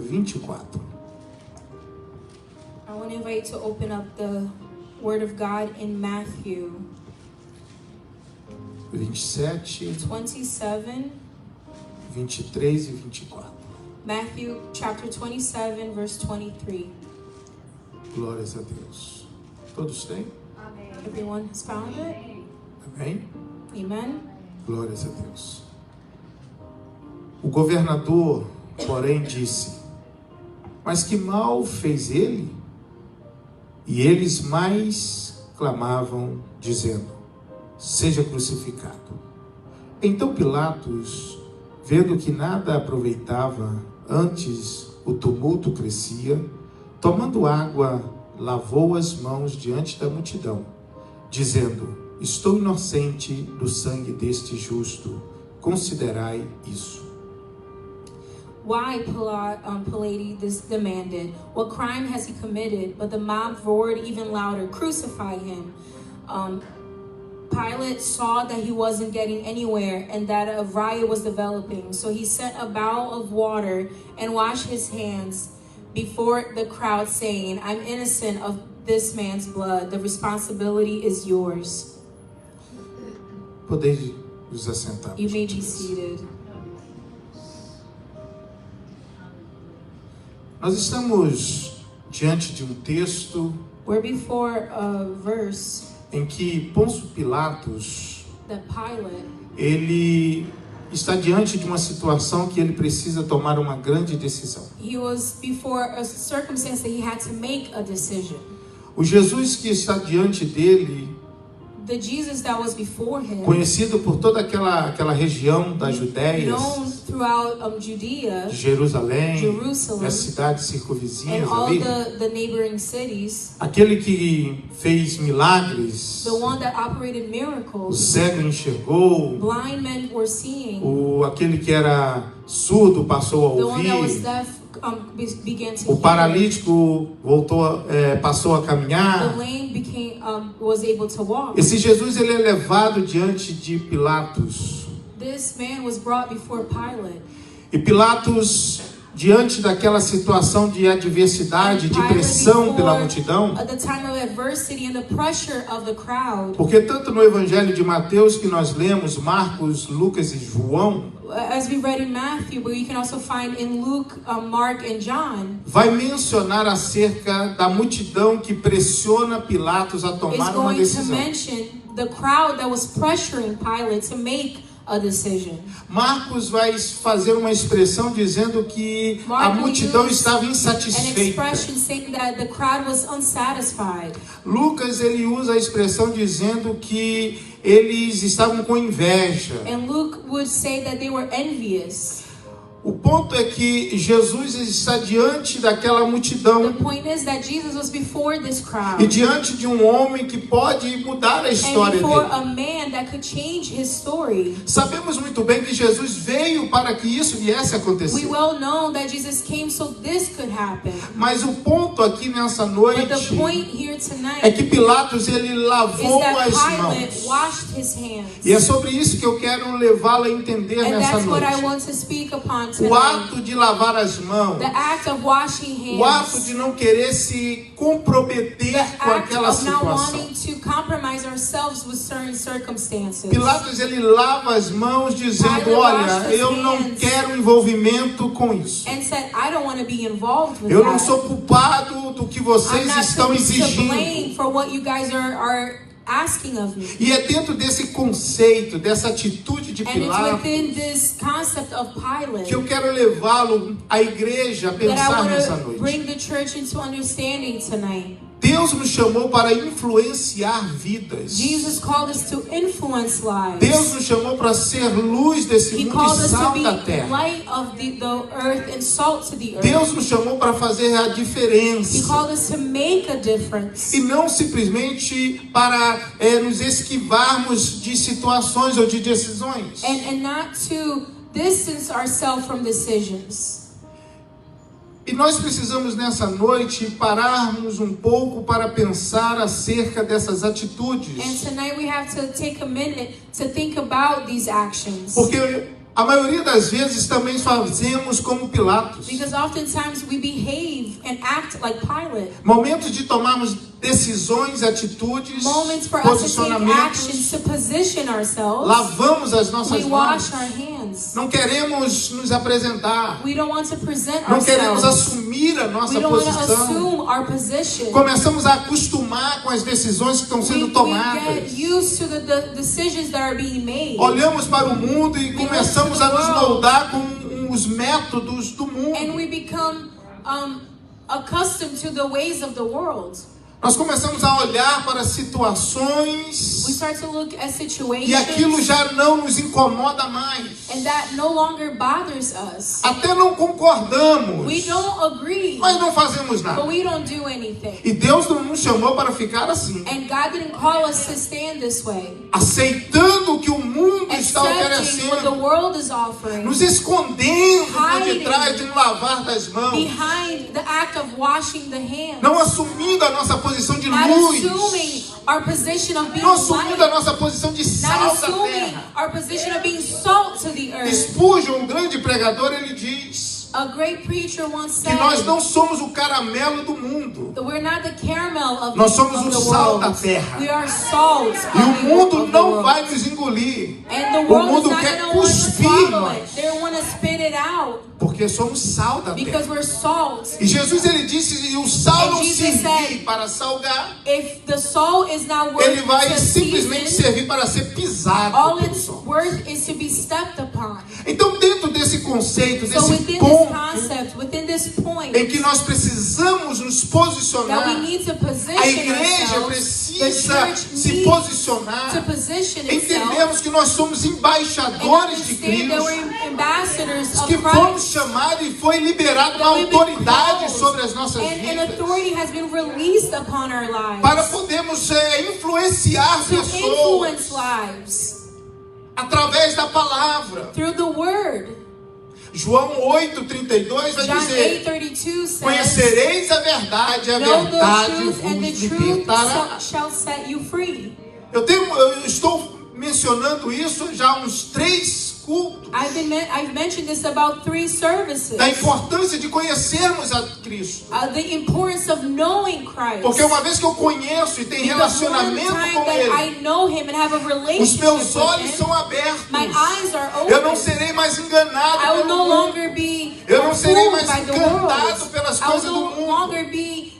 24. I want to invite you to open up the Word of God in Matthew 27, 27. 23 e 24. Matthew chapter 27, verse 23. Glórias a Deus. Todos têm? Everyone has found it? Amém? Amen. Glórias a Deus. O governador, porém, disse: mas que mal fez ele? E eles mais clamavam, dizendo: seja crucificado. Então Pilatos, vendo que nada aproveitava, antes o tumulto crescia, tomando água, lavou as mãos diante da multidão, dizendo: estou inocente do sangue deste justo, considerai isso. Why, Pilatus demanded, what crime has he committed? But the mob roared even louder, crucify him. Pilate saw that he wasn't getting anywhere and that a riot was developing. So he sent a bowl of water and washed his hands before the crowd, saying, I'm innocent of this man's blood. The responsibility is yours. Podeis nos assentar. You may be seated. Nós estamos diante de texto We're before a verse em que Pôncio Pilatos, that Pilate, ele está diante de uma situação que ele precisa tomar uma grande decisão. he was before a circumstance that he had to make a decision. O Jesus que está diante dele, The Jesus that was before him, conhecido por toda aquela região da Judéia, known throughout Judea, de Jerusalém, Jerusalem, das cidades and circunvizinhas all ali, the neighboring cities, aquele que fez milagres, the one that operated o miracles, cego enxergou, blind men were seeing, aquele que era surdo passou a the one that was ouvir, deaf began to o hear, paralítico passou a the caminhar. lame was able to walk. Esse Jesus, ele é levado diante de Pilatos. This man was brought before Pilate. E Pilatos, diante daquela situação de adversidade, de pressão pela multidão, At the time of adversity and the pressure of the crowd, porque tanto no Evangelho de Mateus que nós lemos, Marcos, Lucas e João, as we read in Matthew, but you can also find in Luke, Mark, and John, vai mencionar acerca da multidão que pressiona Pilatos a is tomar uma going to decisão. mention the crowd that was pressuring Pilate to make a decision. Marcos vai fazer uma expressão dizendo que a multidão estava An insatisfeita. expression saying that the crowd was unsatisfied. Lucas, ele usa a expressão dizendo que eles estavam com inveja. And Luke would say that they were envious. O ponto é que Jesus está diante daquela multidão The point is that Jesus was before this crowd. e diante de um homem que pode mudar a And história before dele. a man that could change his story. Sabemos muito bem que Jesus veio para que isso viesse a We acontecer. well know that Jesus came so this could happen. Mas o ponto aqui nessa But noite the point here tonight é que Pilatos, ele is lavou that as Pilate mãos. washed his hands. E é sobre isso que eu quero levá-lo a entender And nessa that's what I noite. want to speak upon O tonight. ato de lavar as mãos, The act of washing o ato hands. de não querer se comprometer The com act aquela of not situação. wanting to compromise ourselves with certain circumstances. Pilatos, ele lava as mãos dizendo: Pilate olha, washed his eu não hands. quero envolvimento com isso. And said, I don't want to be involved with Eu não that. sou culpado do que I'm vocês not estão to exigindo. blame for what you guys are asking of me. E é dentro desse conceito, dessa atitude de And it's Pilatos, within this concept of Pilate que eu quero levá-lo, a igreja, a that I pensar want nessa to noite. bring the church into understanding tonight. Deus nos chamou para influenciar vidas. Jesus called us to influence lives. Deus nos chamou para ser luz desse He mundo called e us to sal be da terra. light of the earth and salt to the earth. Deus nos chamou para fazer a He diferença. called us to make a difference. E não simplesmente para nos esquivarmos de situações ou de decisões. And not to distance ourselves from decisions. E nós precisamos nessa noite pararmos um pouco para pensar acerca dessas atitudes. And tonight we have to take a minute to think about these actions. Porque A maioria das vezes também fazemos como Pilatos. Because oftentimes we behave and act like Pilate. Momentos de tomarmos decisões, atitudes, Moments for us to take actions posicionamentos. to position ourselves. Lavamos as nossas We mãos. wash our hands. Não queremos nos apresentar. We don't want to present Não queremos ourselves. assumir a We nossa don't want to posição. assume our position. Começamos a acostumar com as decisões que estão We sendo get tomadas. used to the decisions that are being made. Olhamos para o mundo e começamos a nos moldar com os métodos do And mundo. we become accustomed to the ways of the world. Nós começamos a olhar para We situações start to look at situations e aquilo já não nos incomoda mais. and that no longer bothers us. Até não concordamos, We don't agree, mas não fazemos but nada. we don't do anything. E Deus não nos chamou para ficar assim, And God didn't call us to stand this way. aceitando o que o mundo está Accepting what the oferecendo, world is offering, nos escondendo por Hiding detrás de um lavar das mãos, behind the act of washing the hands, não assumindo a nossa posição de not luz, assuming our position of being não assumindo a light, nossa posição de not sal da assuming terra. our position of being salt to the earth. Spurgeon, um grande pregador, ele diz A great preacher once que said nós não somos o caramelo do mundo, that we're not the caramel of nós somos of o the sal world. da terra. We are salt E o of mundo the não world. vai nos engolir. And the O world is mundo not quer going to want to cuspir swallow it. nós, They want to spit it out porque somos sal da because terra. we're salt. E Jesus, ele disse, e o sal And não Jesus servir said, para salgar, If the salt is not worth ele vai to simplesmente season, servir para ser pisado all pelo it's sol. worth is to be stepped upon. Então, dentro desse conceito, So desse within this ponto concept, within this point, em que nós precisamos nos that posicionar, we need to a position igreja ourselves, the precisa church se needs posicionar, to position itself, entendemos que nós somos and embaixadores de understand that Cristo, we're ambassadors que of fomos Christ. chamados e foi liberada uma That we've been autoridade called, sobre as nossas and an vidas, authority has been released upon our lives para podermos influenciar to influence pessoas lives através da palavra. through the word. João 8:32 vai John dizer: 8:32 says, conhecereis a verdade, a "Know the verdade truth, and the vos truth libertará. shall set you free." Eu estou mencionando isso já há uns 3 cultos, I've mentioned this about 3 services. da importância de conhecermos a Cristo. The importance of knowing Christ. Porque uma vez que eu conheço e tenho Because one relacionamento time com that Ele, I know Him and have a os relationship meus with olhos Him, são abertos. my eyes are Eu não open. serei mais enganado I will pelo no mundo. longer be Eu não serei fooled mais by the encantado world. pelas I will coisas do no mundo. longer be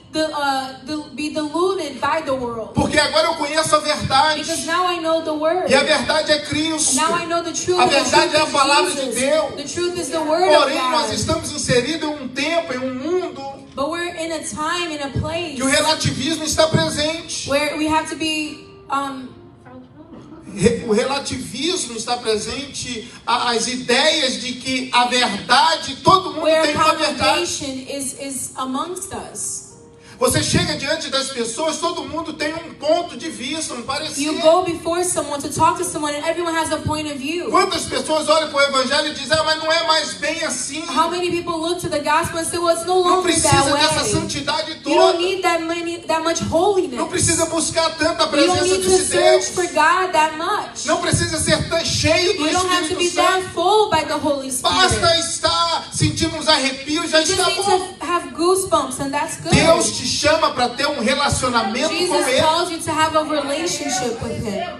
deluded by the world. Porque agora eu conheço a verdade. Because now I know the word. E a verdade é Cristo. Now I know the truth. A and the verdade truth é a is palavra de Jesus. Deus. The truth is the word of Porém, nós God. estamos inseridos em um tempo, em um mundo, But we're in a time, in a place que o relativismo está presente. where we have to be O relativismo está presente, as ideias de que a verdade, todo mundo where tem uma verdade. congregation is amongst us. Você chega diante das pessoas, todo mundo tem um ponto de vista, um parecer. You go before someone to talk to someone, and everyone has a point of view. Quantas pessoas olham para o evangelho e dizem, mas não é mais bem assim. How many people look to the gospel and say, well, it's no Não longer precisa that dessa way. santidade You don't toda. need that much holiness. Não precisa buscar tanta You don't presença need to de Deus. search for God that much. Não precisa ser tão cheio do You don't have to be Espírito that Santo. full by the Holy Spirit. Basta estar sentindo uns arrepios, já You just está need bom. to have goosebumps, and that's good. Deus te chama para ter um relacionamento com Jesus Ele. calls you to have a relationship with Him.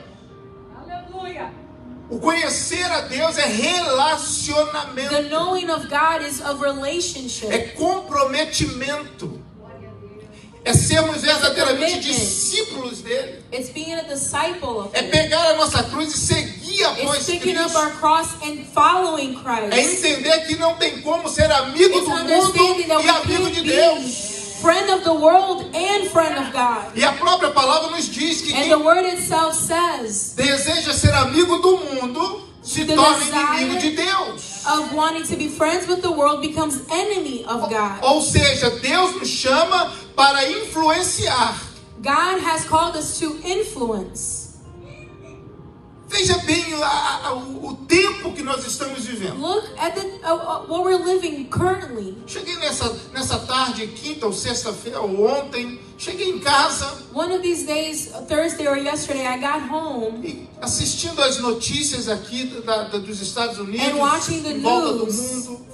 O conhecer a Deus é relacionamento, The knowing of God is a relationship. é comprometimento, é sermos verdadeiramente Commitment. discípulos dele, It's being a disciple of é Him. pegar a nossa cruz e seguir após It's picking up Cristo, our cross and following é Christ. entender que não tem como ser amigo It's do mundo understanding that e we amigo can't de be Deus. friend of the world and friend of God. E a própria palavra nos diz que And quem the word itself says deseja ser amigo do mundo se The torna desire inimigo de Deus. of wanting to be friends with the world becomes enemy of God. Ou seja, Deus nos chama para influenciar. God has called us to influence. Veja bem o tempo que nós estamos vivendo. Look at what we're living currently. Cheguei nessa tarde, quinta ou sexta-feira, ou ontem, cheguei em casa. One of these days, Thursday or yesterday, I got home. E assistindo as notícias aqui dos Estados Unidos, And watching the em volta do news mundo.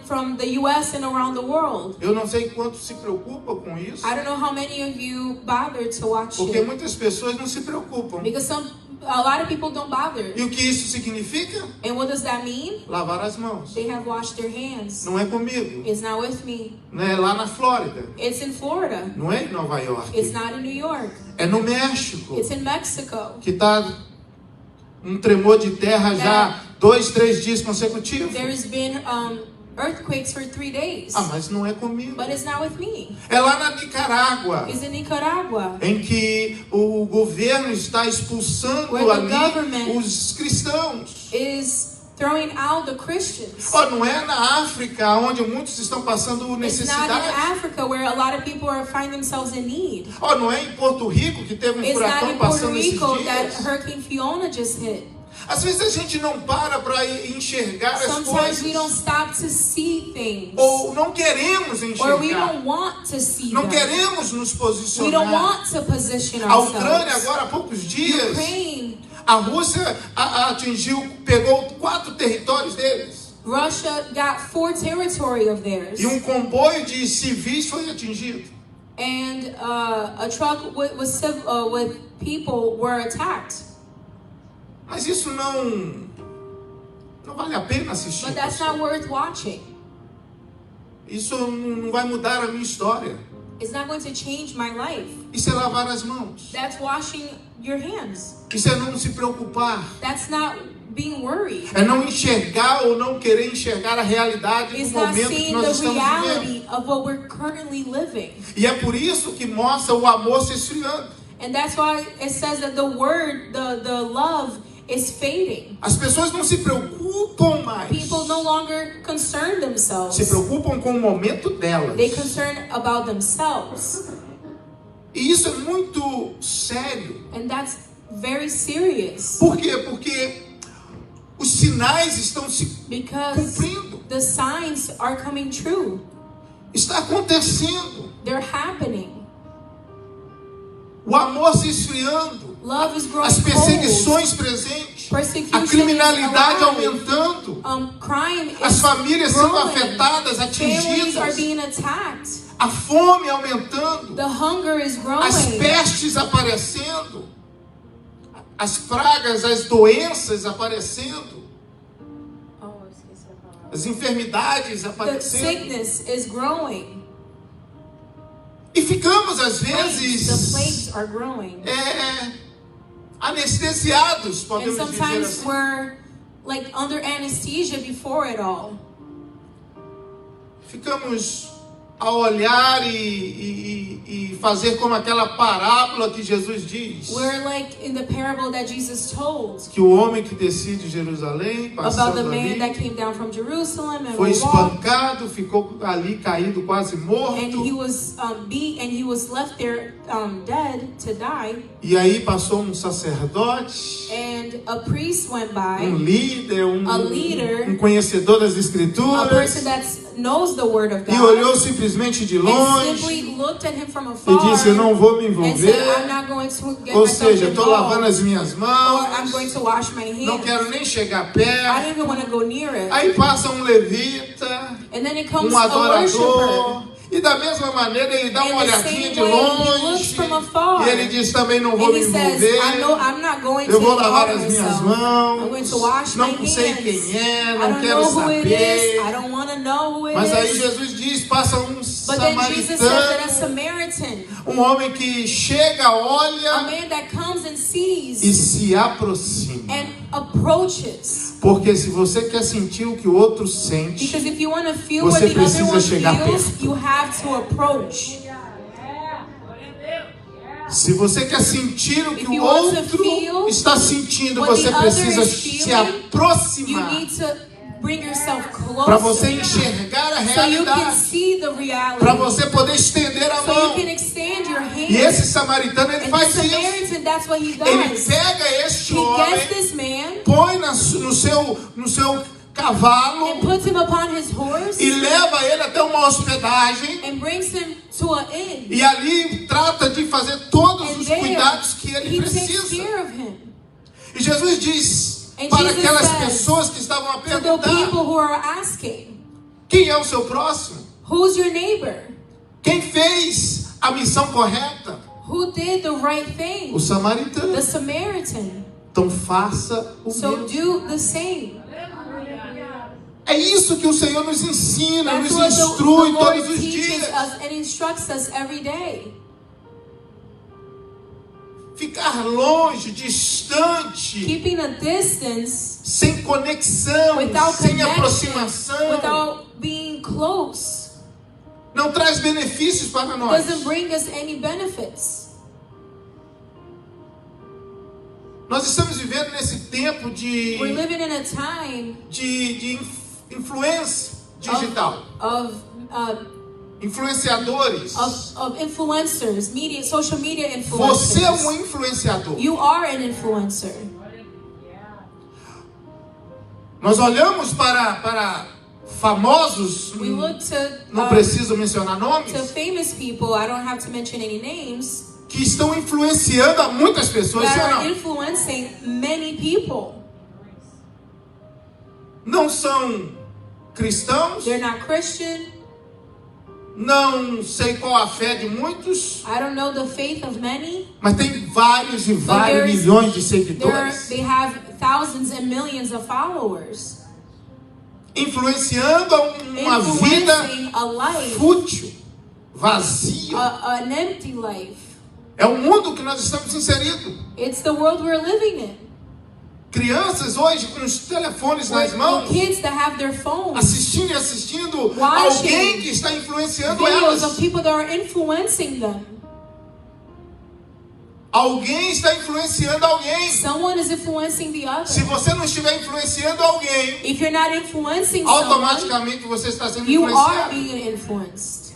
from the U.S. and around the world. Eu não sei quanto se preocupa com isso. I don't know how many of you bothered to watch Porque it. muitas pessoas não se preocupam. Because a lot of people don't bother. E o que isso significa? And what does that mean? Lavar as mãos. They have washed their hands. Não é comigo. It's not with me. Não é lá na Flórida. It's in Florida. Não é em Nova York. It's not in New York. É no México. It's in Mexico. Que está um tremor de terra já 2, 3 dias consecutivos. There's been earthquakes for 3 days. Ah, mas não é comigo. But it's not with me. É lá na Nicarágua. It's in Nicaragua. Em que o governo está expulsando ali os cristãos. Is throwing out the Christians. Oh, não é na África, onde muitos estão passando necessidade. It's not in Africa where a lot of people find themselves in need. Oh, não é em Porto Rico que teve It's not furacão in Puerto passando esses Rico dias. that Hurricane Fiona just hit. Às vezes a gente não para enxergar as Sometimes we don't coisas. stop to see things. Ou não queremos Or we enxergar. don't want to see Não them. queremos nos We don't posicionar. want to position A Ucrânia ourselves. agora há poucos dias, Ukraine, a Rússia pegou 4 territórios deles. Russia got 4 territory of theirs. E comboio de civis foi atingido. And a truck with people were attacked. Mas isso não vale a pena assistir. But that's not worth watching. Isso não vai mudar a minha história. It's not going to change my life. Isso é lavar as mãos. That's washing your hands. Isso é não se preocupar. That's not being worried. É não enxergar ou não querer enxergar a realidade It's do not momento que seeing nós the estamos reality vivendo. of what we're currently living. E é por isso que mostra o amor se esfriando. And that's why it says that the love is fading. As pessoas não se preocupam mais. People no longer concern Se themselves. preocupam com o momento delas. They concern about themselves. E isso é muito sério. And that's very serious. Por quê? Porque os sinais estão se Because cumprindo. the signs are coming true. Está acontecendo. They're happening. O amor se esfriando. Love is growing As cold. perseguições presentes. Persecution A criminalidade is alive. aumentando. Crime As is famílias sendo growing. afetadas, Families are atingidas. being attacked. A fome aumentando. The hunger is As growing. pestes aparecendo. As pragas, as doenças aparecendo. As enfermidades The aparecendo. sickness is growing. E ficamos, às The vezes, plagues are growing. anestesiados, And podemos dizer sometimes assim. we're like under anesthesia before it all. Ficamos a olhar e fazer como aquela parábola que Jesus diz. We're like in the parable that Jesus told Que o homem que descia de Jerusalém, about passando the man that ali, came down from Jerusalem and foi walked, espancado, ficou ali caído quase morto. and he was beat and he was left there dead to die. E aí passou um sacerdote, And a priest went by, líder, a leader, conhecedor das a escrituras, person that knows the word of e God, olhou simplesmente de and longe simply looked at him from e afar disse: eu não vou me and envolver. said, I'm not going to get Ou myself seja, estou lavando involved, as minhas or I'm mãos, going to wash my não hands. quero nem chegar I perto. don't even want to go near it. Aí passa um levita, And then it comes um a worshiper. adorador, e da mesma maneira ele dá uma In the olhadinha same de way, he longe, looks from afar. e ele diz: também não vou And me he says, envolver. I'm not going to Eu vou lavar involve as minhas myself. I'm going mãos, to wash my não sei hands. quem é, I não don't quero know who it is. I saber. don't want to know who it Mas aí is. Jesus diz: passa um But then Jesus said that a samaritano, Samaritan, homem que chega, a olha man that comes and e sees se aproxima. and approaches. Porque se você quer sentir o que o outro sente, Because if you want to feel what você the other precisa one chegar feels, perto. you have to approach. se você quer sentir o que If o you want to outro feel está sentindo, what você the other precisa is se feeling, You aproximar. need to bring yourself para você closer, enxergar a so you can realidade, see the reality, para você poder estender a so you mão. can extend your hand. E esse samaritano, ele And the faz isso. Samaritan, that's what he Ele does. pega este He gets homem, this man põe no seu cavalo and puts him upon his horse e leva ele até uma hospedagem. and brings him to an inn. E ali trata de fazer todos And os there, cuidados que ele he takes precisa. care of him. E Jesus diz And para Jesus aquelas says pessoas que estavam a To the perguntar: people who are asking, quem é o seu próximo? who's your neighbor? Quem fez a missão correta? Who did the right thing? O samaritano. The Samaritan. Então faça o So mesmo. do the same. É isso que o Senhor nos ensina, That's nos what the instrui Lord todos os teaches dias. us and instructs us every day. Ficar longe, distante, Keeping a distance sem conexão, without sem connection, aproximação, without being close, não traz benefícios para nós. doesn't bring us any benefits. Nós estamos vivendo nesse tempo de We're living in a time influência digital. of Influenciadores. influencers, social media Você é influencers. um influenciador. You are an influencer. Nós olhamos para famosos, We look não preciso mencionar to nomes, famous people. I don't have to mention any names que estão influenciando a muitas pessoas, sim ou that are não? influencing many people. Não são cristãos, They're not Christian. não sei qual a fé de muitos, I don't know the faith of many. mas tem vários e vários there's- milhões de seguidores, They have thousands and millions of followers. influenciando uma vida Influencing a life, fútil, vazia. an empty life. É o mundo que nós estamos inseridos. It's the world we're living in. Crianças hoje com os telefones nas mãos, Kids that have their phones, assistindo Watching alguém que está influenciando videos of elas. people that are influencing them. Alguém está influenciando alguém. Someone is influencing the other. Se você não estiver influenciando alguém, If you're not influencing someone, automaticamente você está sendo you are influenciado. being influenced.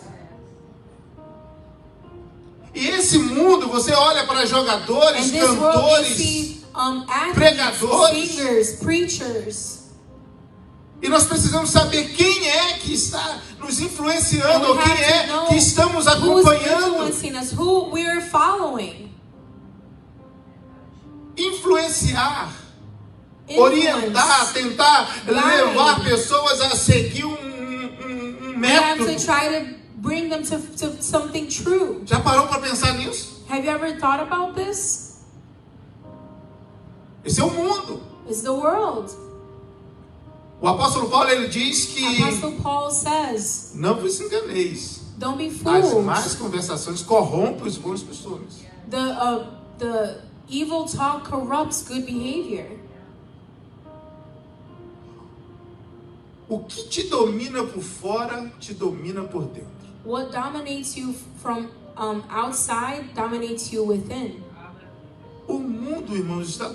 E esse mundo, você olha para jogadores, And this world, you cantores, see athletes, pregadores. singers, preachers. e nós precisamos saber quem é que está nos And influenciando, we ou quem have to é know que estamos who's acompanhando. influencing us, who we're following. Influenciar, Influence. orientar, tentar Guide. levar pessoas a seguir um We have to método. try to bring them to something true. Já parou para pensar nisso? Have you ever thought about this? Esse é o mundo. It's the world. O apóstolo Paulo, ele diz que Apostle Paul says, não vos enganeis. don't be As fooled. más conversações corrompem os bons costumes. The evil talk corrupts good behavior. O que te domina por fora, te domina por dentro. What dominates you from outside dominates you within. O mundo, irmãos, está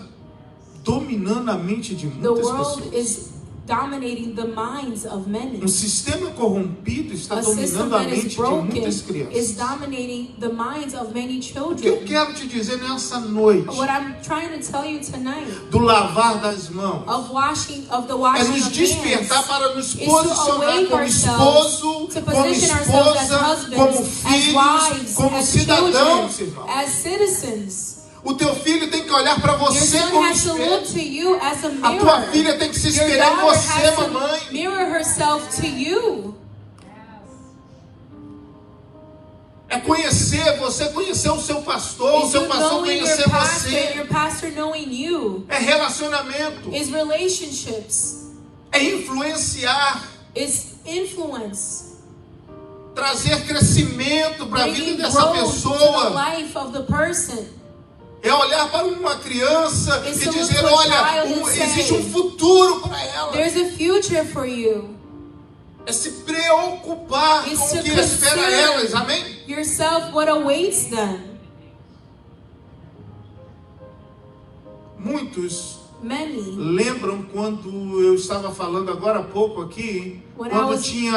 dominando a mente de The muitas world pessoas. is dominating the minds of many. Um sistema corrompido está A system dominando a that mente is de broken muitas is crianças. dominating the minds of many O que eu children. quero te dizer nessa noite, What I'm trying to tell you tonight, do lavar das mãos, of the é washing nos of despertar hands, para nos is to posicionar awake como ourselves, esposo, to como position ourselves as esposa, husbands, como as filhos, wives, como as cidadãos, children, irmão. as citizens. O teu filho tem que olhar para Your você son como has to espelho. look to you as a A tua mirror. filha tem que se Your espelhar em daughter você, has mamãe. to mirror herself to you. É conhecer, você conhecer o seu pastor, o Is seu you pastor knowing conhecer você. your pastor knowing you. É relacionamento, Is relationships. é influenciar, Is influence. trazer crescimento para a vida Bringing dessa growth to the pessoa. life of the person. É olhar para uma criança It's e to look dizer, to a olha, child and existe say, um futuro para ela. There's a future for you. É se preocupar It's com o to que espera concern elas, amém? yourself what awaits them. Muitos Many. Lembram quando eu estava falando agora há pouco aqui, quando tinha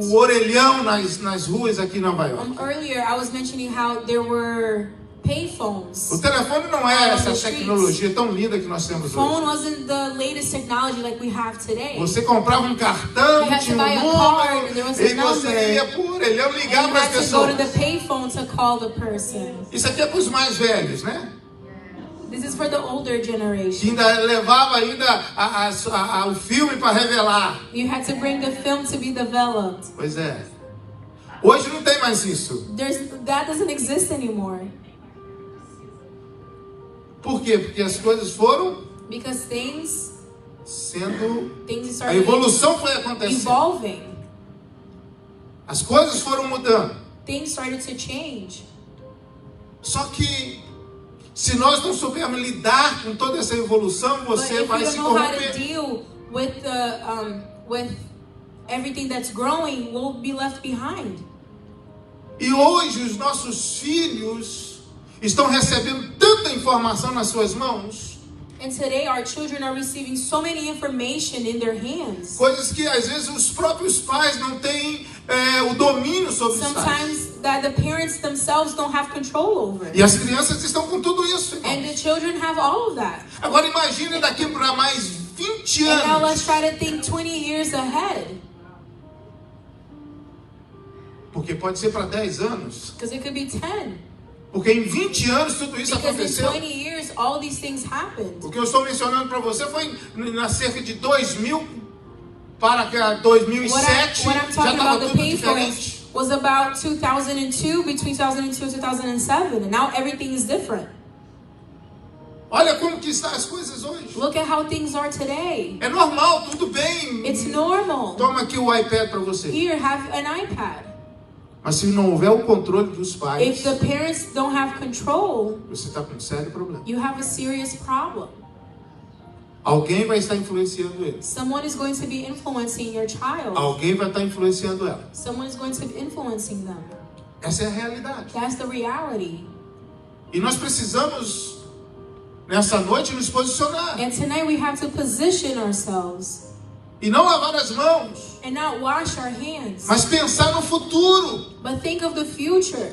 o orelhão nas ruas aqui em Nova York? Earlier I was mentioning how there were payphones. O telefone não é essa tecnologia tão linda que nós temos Phone hoje. wasn't the latest technology like we have today. Você comprava um cartão, You had tinha to buy a um card, número, there was a e number. você ia por orelhão ligar And you para as had to go to pessoas. the payphone to call the person. Isso aqui é para os mais velhos, né? This is for the older Que generation. ainda levava o filme para revelar. You had to bring the film to be developed. Pois é. Hoje não tem mais isso. That doesn't exist anymore. Por quê? Porque as coisas foram Because things a started evolução foi acontecendo. evolving. As coisas foram mudando. Things started to change. Só que se nós não soubermos lidar com toda essa evolução, você vai se But if you don't know how to corromper. deal with everything that's growing, we'll be left behind. E hoje os nossos filhos estão recebendo tanta informação nas suas mãos, And today our children are receiving so many information in their hands. coisas que às vezes os próprios pais não têm o domínio sobre os pais. Sometimes that the parents themselves don't have control over. E as crianças estão com tudo isso. And the children have all of that. Agora imagine daqui para mais 20 And now anos. let's try to think 20 years ahead. Porque pode ser para 10 anos. Because it could be 10. Porque em 20 anos tudo isso Because in aconteceu. 20 years all these things happened. O que eu estou mencionando para você foi na cerca de 2000 para 2007. What I'm Já talking estava about the tudo payphones diferente. was about 2002, between 2002 and 2007, and now everything is different. Olha como que estão as coisas hoje. Look at how things are today. É normal, tudo bem. It's normal. Toma aqui o iPad para você. Here, have an iPad. Mas se não houver o controle dos pais, If the parents don't have control, você está com um sério problema. you have a serious problem. Alguém vai estar influenciando eles. Someone is going to be influencing your child. Alguém vai estar influenciando ela. Someone is going to be influencing them. Essa é a realidade. That's the reality. E nós precisamos, nessa noite, nos posicionar. And tonight we have to position ourselves E não lavar as mãos, and not wash our hands, mas pensar no futuro. but think of the future.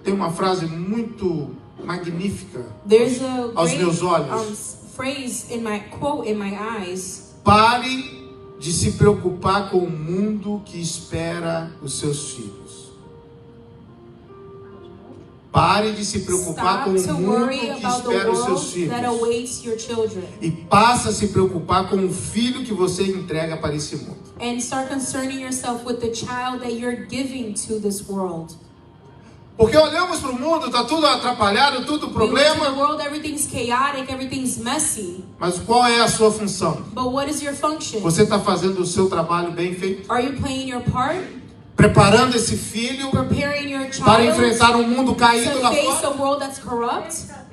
Tem uma frase muito magnífica There's a aos great meus olhos. phrase in my quote in my eyes. Pare de se preocupar com o mundo que espera os seus filhos. Pare de se preocupar com Stop o to mundo worry que about the espera os seus world filhos. that awaits your children. E passa a se preocupar com o filho que você entrega para esse mundo. And start concerning yourself with the child that you're giving to this world. Porque olhamos para o mundo, está tudo atrapalhado, tudo We look to the problema. world, everything's chaotic, everything's messy. Mas qual é a sua função? But what is your function? Você está fazendo o seu trabalho bem feito? Are you playing your part? Preparando esse filho Preparing your para child enfrentar um mundo caído to lá face fora? a world that's corrupt?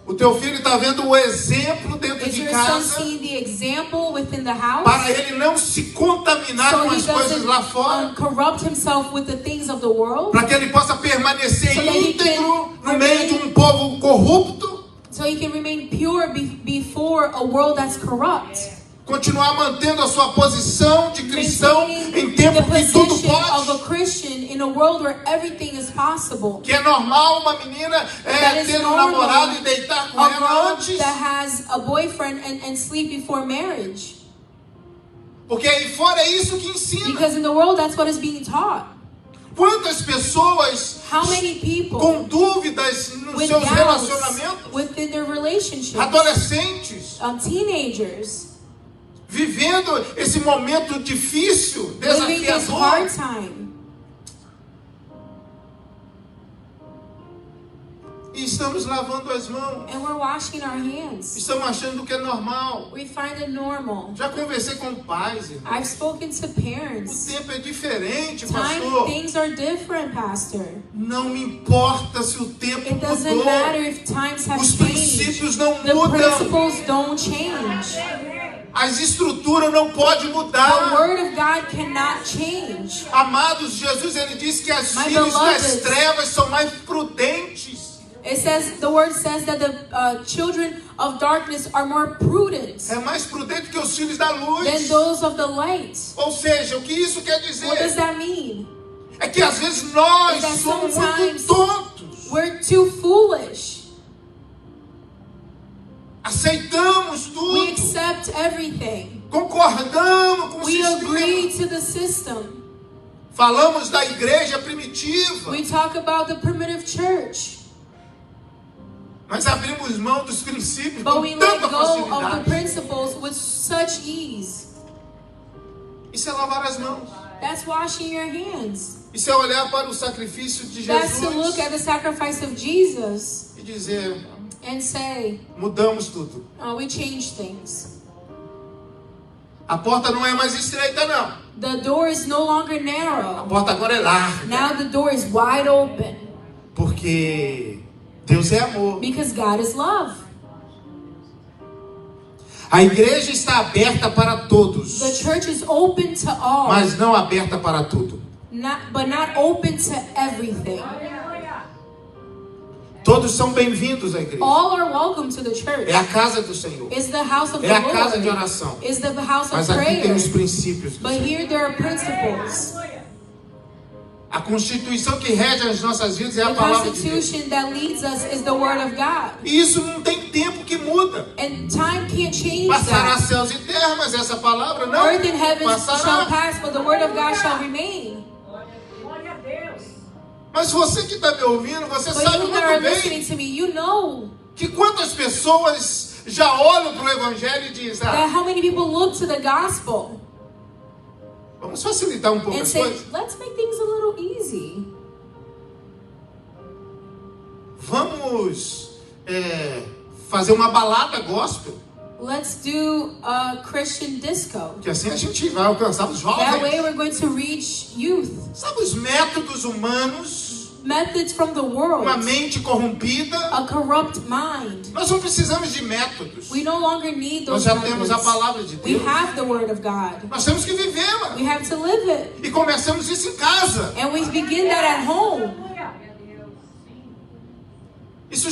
O teu filho está vendo o exemplo dentro Is de your son casa seeing the example within the house? para ele não se contaminar So com he as coisas lá doesn't fora, corrupt himself with the things of the world? para que ele possa permanecer So that he íntegro can no meio de um povo corrupto, So he can remain pure before a world that's corrupt. continuar mantendo a sua posição de cristão em tempo the que tudo position of a pode. Christian in a world where everything is possible. Que é normal uma menina That is ter um normal. namorado e deitar com A ela girl antes, that has a boyfriend and sleep before marriage. porque aí fora é isso que ensina. Because in the world that's what is being taught. Quantas pessoas How many people com dúvidas nos with seus doubts relacionamentos, within their relationships, adolescentes, teenagers, vivendo esse momento difícil, living this hard desafiador, time, e estamos lavando as mãos, and we're washing our hands. estamos achando que é normal. We find it normal. Já conversei com pais, irmão. I've spoken to O parents. tempo é diferente, pastor. Things are different, Pastor. Não me importa se o tempo It doesn't mudou. matter if times have Os changed. princípios não The mudam. principles don't change. As estruturas não podem The mudar. word of God cannot change. Amados, Jesus ele disse que as My filhas das beloved. trevas são mais prudentes. It says, the word says that the children of darkness are more prudent É mais prudente que os filhos da than luz. those of the light. Ou seja, o que isso quer What does dizer? that mean? É que às vezes nós Is that somos muito sometimes tontos. We're too foolish. Aceitamos We tudo. accept everything. Concordamos com o We agree sistema. to the system. Falamos da igreja primitiva. We talk about the primitive church. Mas abrimos mão dos princípios But com we let tanta go of the facilidade. principles with such ease. Isso é lavar as mãos. That's washing your hands. Isso é olhar para o sacrifício de That's to look Jesus at the sacrifice of Jesus e dizer, and say, mudamos tudo. oh, we change things. A porta não é mais estreita, não. The door is no longer A narrow. porta agora é larga. Now the door is wide open Porque Deus é amor. because God is love. A igreja está aberta para todos, The church is open to all, mas não aberta para tudo. but not open to everything. Todos são bem-vindos à igreja. All are welcome to the church. É a casa do Senhor. It's the house of É the a casa de Lord. oração. It's the house of Mas aqui tem prayer. os princípios do But Senhor. here there are principles. A constituição que rege as nossas vidas é a The palavra de Deus. constitution that leads us is the word of God. E isso não tem tempo que muda. And time can't change Passará that. céus e terra, mas essa palavra não Earth and heaven shall passará. pass, but the word of God shall remain. Glória a Deus. Mas você que está me ouvindo, você But sabe you that are muito listening bem to me, you know que quantas pessoas já olham para o Evangelho e dizem, that how many people look to the gospel vamos facilitar um pouco and as say, coisas. let's make things a little easy. Vamos fazer uma balada gospel, Let's do a Christian disco. que assim a gente vai alcançar os That way jovens. we're going to reach youth. Sabe os métodos humanos, Methods from the world. uma mente corrompida? A corrupt mind. Nós não precisamos de métodos. We no longer need Nós those já temos a methods. palavra de We Deus. have the word of God. Nós temos que vivê-la. We have to live it. E começamos isso em casa. And we begin that at home. Isso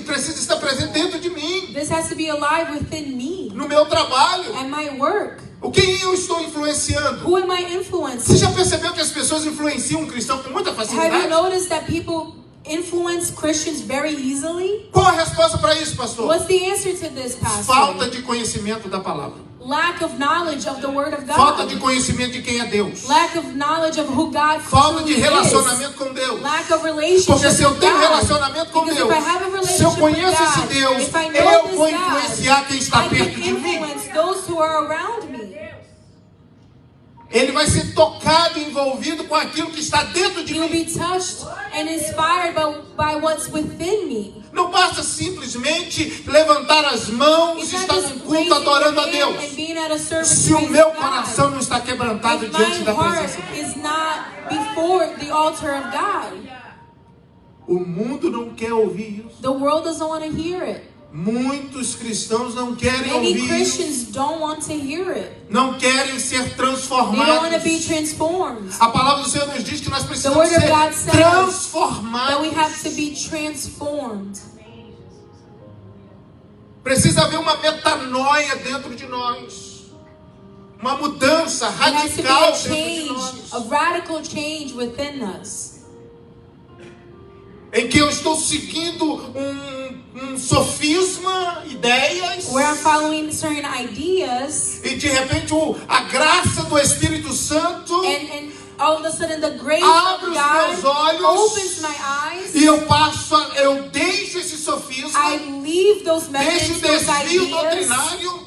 precisa estar presente dentro de mim, This has to be alive within me. no meu trabalho. At my work. O que eu estou influenciando? Who am I Você influencing? já percebeu que as pessoas influenciam um cristão com muita Have you facilidade? noticed that people influence Christians very easily? Qual a resposta para isso, pastor? What's the answer to this, Falta Pastor? de conhecimento da palavra. Lack of knowledge of the word of Falta de God. conhecimento de quem é Deus. Lack of knowledge of who God Falta de truly is. relacionamento com Deus. Lack of relationship Porque se eu with tenho God. relacionamento com Because Deus, if I have a se eu relationship with conheço esse God, Deus, if I know eu this vou God, influenciar quem está I perto can de mim. influence those who are around me. Ele vai ser tocado e envolvido com aquilo que está dentro de You'll mim. be touched and inspired by what's within me. Não basta simplesmente levantar as mãos It's e not estar just num culto raising your adorando a hand Deus. and being at a service Se o praising meu God. coração não está quebrantado If diante my da heart presença de Deus. is not before the altar of God, O mundo não quer ouvir isso. the world doesn't want to hear it. Muitos cristãos não querem Many ouvir isso. Christians don't want to hear it. Não querem ser They don't want to be transformados. transformed. A palavra do Senhor nos diz que nós The precisamos word of ser God says transformados. that we have to be transformed. Precisa haver uma metanoia dentro de nós. Uma mudança There has to be radical a dentro de change, nós. a radical change within us. Em que eu estou seguindo um sofisma, ideias, Where I'm following certain ideas, e de repente a graça do Espírito Santo and all of a sudden the grace abre of os meus God olhos opens my eyes. e eu deixo esse sofisma, I leave those deixo methods, o those desvio ideas. doutrinário,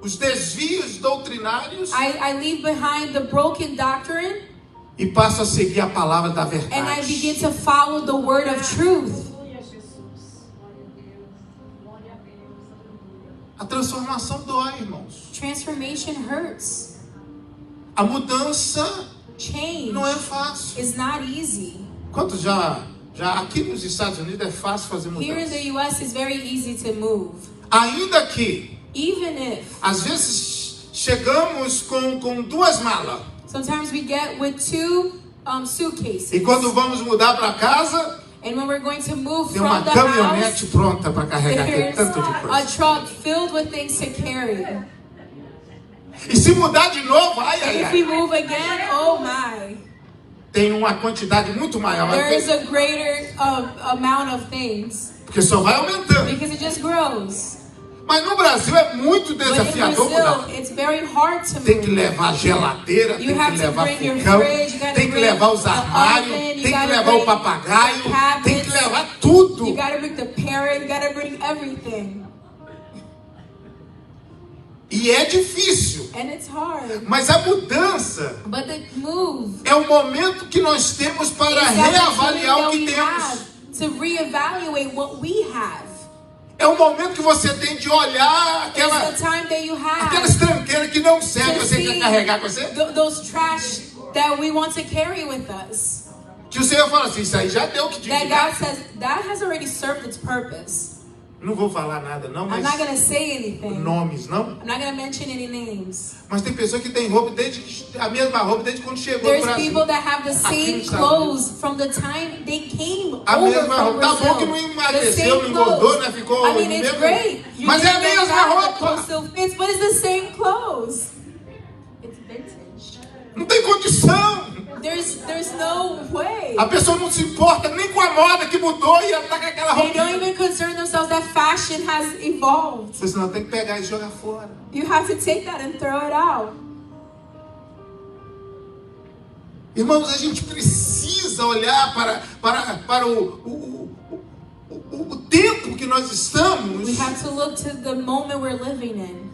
os desvios doutrinários, I leave behind the broken doctrine e passo a seguir a palavra da and I verdade. begin to follow the word of truth. Aleluia, Jesus. Glória a Deus. Glória a Deus. Aleluia. A transformação dói, irmãos. Transformation hurts. A mudança Change não é fácil. is not easy. Quantos já aqui nos Estados Unidos é fácil fazer Here in mudança? the US it's very easy to move. Ainda que Even if. Às vezes chegamos com 2 malas. Sometimes we get with 2 suitcases. E quando vamos mudar para casa, and when we're going to move tem uma from the caminhonete house, pronta para carregar aquele tanto de a coisa. truck filled with things to carry. E se mudar de novo, ai, And ai, if we ai, move again, oh my. tem uma quantidade muito maior. There is a greater amount of things. Porque só vai aumentando. Because it just grows. Mas no Brasil é muito But in desafiador mudar. Brazil, it's very hard to Tem que move. levar geladeira, You tem have que to levar bring your fogão, fridge, you gotta tem que bring levar os the armários, oven, you tem que gotta levar o bring papagaio, the cabinets, tem que levar tudo. You gotta bring the parrot, you gotta bring everything. E é difícil. And it's hard. Mas a mudança But the move é o momento que nós temos para is the reavaliar o que opportunity that we have temos. to reevaluate what we have. É o momento que você tem de olhar It's the time that you aquelas have tranqueiras que não servem, to você quer see carregar com você. those trash that we want to carry with us. Que o Senhor fala assim, isso aí já deu o que tinha That que dar. God says, that has already served its purpose. Não vou falar nada não, I'm mas not going to say anything. nomes não. I'm not going to mention any names. Mas tem pessoas que têm roupa a mesma roupa desde quando chegou no There's Brasil. people that have the Aqui same nos Estados Unidos. clothes from the time they came A over mesma from roupa. Tá bom que Brazil. não The emagreceu, não same engordou, clothes. né? Ficou I mean, no it's mesmo. great. You Mas é a may mesma have the roupa. clothes still fits, but it's the same clothes. It's vintage. Não tem condição. There's no way. A pessoa não se importa nem com a moda que mudou e ela tá com aquela They don't roupa. even concern themselves that fashion has evolved. Você não tem que pegar e jogar fora. You have to take that and throw it out. Irmãos, a gente precisa olhar para o tempo que nós estamos We have to look to the moment we're living in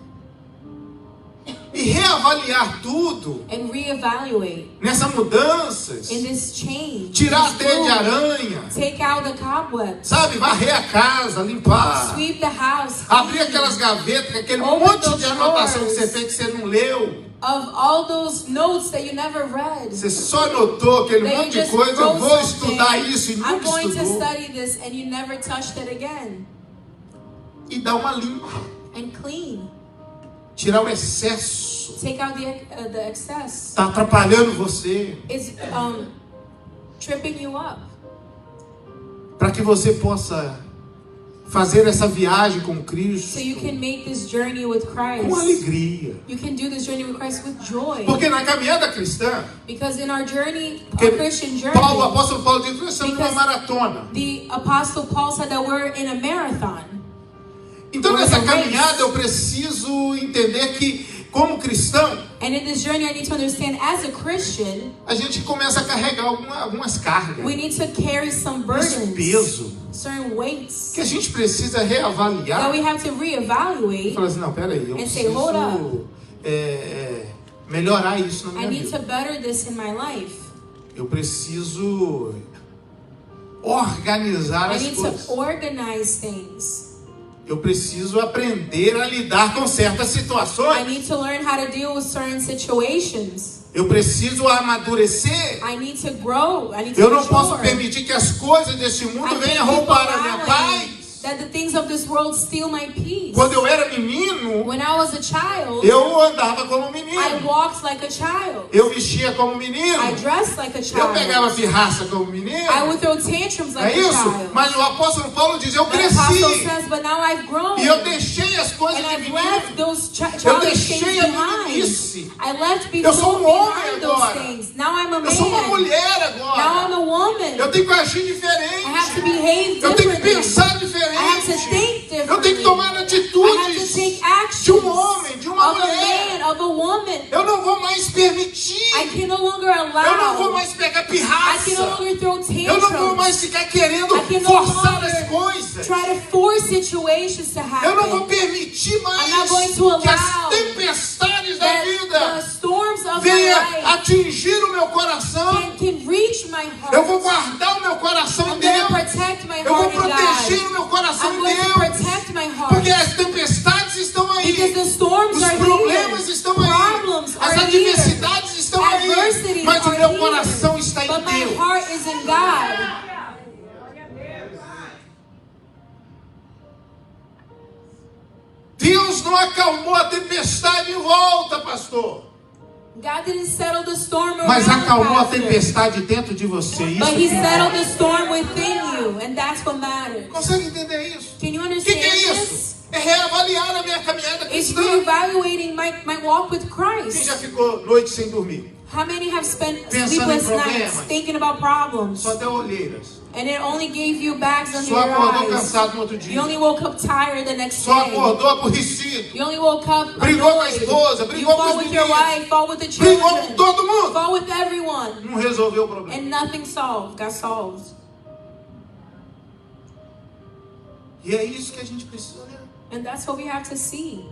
e reavaliar tudo and reevaluate nessa mudança. in this change. Tirar a this teia de move. aranha, Take out the cobwebs. sabe? Varrer a casa, limpar. Sweep the house. Abrir aquelas gavetas, aquele Open monte those de anotação que drawers. você fez que você não leu. Of all those notes that you never read. Você só anotou aquele That you monte de just coisa. Eu wrote vou something. estudar isso e I'm nunca going to estudou. study this and you never touched it again. E dar uma limpa. And clean. Tirar o excesso. Take out the excess. Está atrapalhando você. It's tripping you up. Para que você possa fazer essa viagem com Cristo So you can make this journey with com Christ. alegria. You can do this journey with Christ with joy. Porque na caminhada cristã, Because in our journey, porque our Christian journey, o apóstolo Paulo diz que nós estamos numa Because- maratona. the Apostle Paul said that we're in a marathon. Então We're nessa in a race. caminhada eu preciso entender que, como cristão, And in this journey, I need to understand, as a Christian, a gente começa a carregar algumas cargas, we need to carry some esse burdens, peso, certain weights, que a gente precisa that reavaliar. we have to E reevaluate. falar assim, não, peraí, eu And say, hold preciso melhorar isso na I minha need to vida. better this in my life. Eu preciso organizar I as need coisas. to organize things. Eu preciso aprender a lidar com certas I situações. need to learn how to deal with certain situations. Eu preciso amadurecer. I need to grow. I need to Eu não posso mature. permitir que as coisas desse I mundo can't venham keep roubar a minha allowing paz. that the things of this world steal my peace. Quando eu era menino, When I was a child, eu andava como I menino. walked like a child. Eu vestia como menino. I dressed like a Eu pegava child. pirraça como I menino. would throw tantrums É like a isso? child. Mas o apóstolo Paulo diz, eu The apostle cresci. says, but now I've grown. E eu deixei as coisas And de I've menino. left those Eu childish things deixei a behind. meninice. I left Eu sou before homem behind those agora. things. Now I'm a Eu sou uma man. mulher Now I'm agora. a woman. Eu tenho que agir I have diferente. to behave Eu tenho que differently. pensar I have to diferente. think Eu tenho que differently. tomar I have to atitudes take de actions homem, de uma of a mulher. man, of a woman. Eu não vou mais permitir. I can no longer Eu não vou allow. mais pegar I can no pirraça. longer throw Eu não vou tantrums. mais ficar querendo I can no forçar longer as coisas. Try to force situations to Eu não vou happen. permitir I'm mais not going to que as allow tempestades da That the vida storms of my venham life atingir o meu coração. can reach my Eu vou heart. guardar o meu coração em I'm going to Deus. protect my Eu vou heart in proteger God. o meu coração I'm em going to Deus. protect my Porque heart. as tempestades estão aí. Because the storms Os are problemas here. estão aí. Problems As are here. adversidades estão aí. Adversities Mas o are meu here. coração está em But my Deus. heart is in God. Deus não acalmou a tempestade em volta, pastor. God didn't settle the storm around, Mas acalmou a Pastor. tempestade dentro de você. Isso But He que settled the storm within you, and that's what matters. consegue entender isso? Can you O que understand é this? isso? É reavaliar a minha caminhada It's cristã. reevaluating my walk with Quem já Christ. ficou noite sem dormir? How many have spent Pensando em sleepless problemas. nights thinking about problems, Só deu olheiras. and it only gave you bags under Só your acordou eyes? cansado no outro You dia. only woke up tired the next Só day. acordou aborrecido. You only woke up Brigou com a annoyed. esposa, You brigou com os fought with your meninos, wife, fought with the brigou com children, todo mundo. fought with everyone, Não resolveu o problema. and nothing got solved. E é isso que a gente precisa olhar. And that's what we have to see.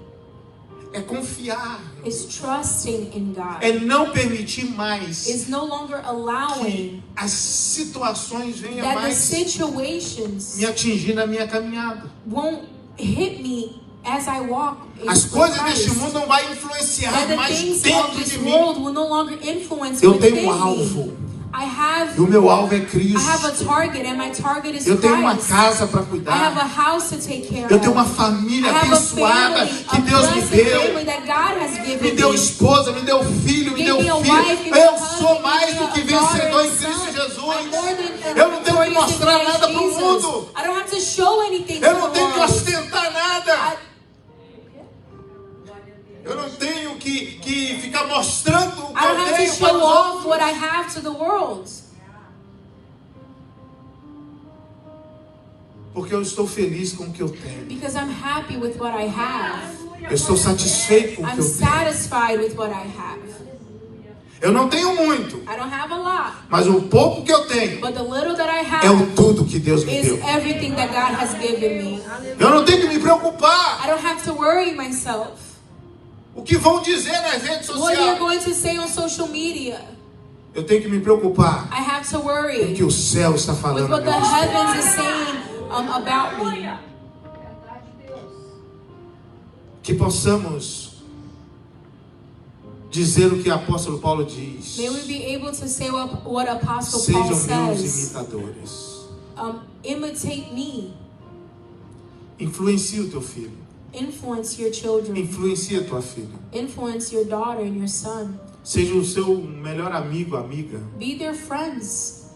É confiar. Is trusting in God. É não permitir mais Is no longer allowing que as situações venham that the mais situations me atingir na minha caminhada. won't hit me as I walk in As coisas Christ. deste mundo não vão influenciar That the mais things of dentro this de mim. world will no longer influence Eu within tenho um me. alvo. I have E o meu alvo é I have a Cristo. target, and my target is Eu tenho uma Christ. casa para I have cuidar. a house to take care Eu tenho uma of. família I have a abençoada family, que a Deus me blessed deu. family that God has Me given deu me. esposa, me deu filho, me Give deu me a filho. wife, give me a Eu husband, sou give mais me do a que daughter vencedor and em Cristo son. I'm Jesus. more than Eu não tenho que victorious in mostrar Christ nada para o Jesus. mundo. I don't have to show anything Eu to não the tenho que world. ostentar nada. Eu não tenho que ficar mostrando o que I don't eu have to tenho para show os off outros. what I have to the world. Porque eu estou feliz com o que eu tenho. Because I'm happy with what I have. Eu estou satisfeito com o que I'm eu tenho. satisfied with what I have. Eu não tenho muito, I don't have a lot, mas o pouco que eu tenho but the little that I é o have tudo que Deus me is deu. everything that God has given me. Eu não tenho que me preocupar. I don't have to worry myself. O que vão dizer nas redes What you're sociais? going to say on social media. Eu tenho que me preocupar I have to com o worry que o céu está with falando a what the meu respeito. heavens is saying about me. Que possamos dizer o que o apóstolo Paulo diz. May we be able to say what Apostle Paul Sejam meus says. imitadores. Imitate me. Influencie o teu filho. Influence your children. Influencie a tua filha. Influence your daughter and your son. Seja o seu melhor amigo, amiga. Be their friends.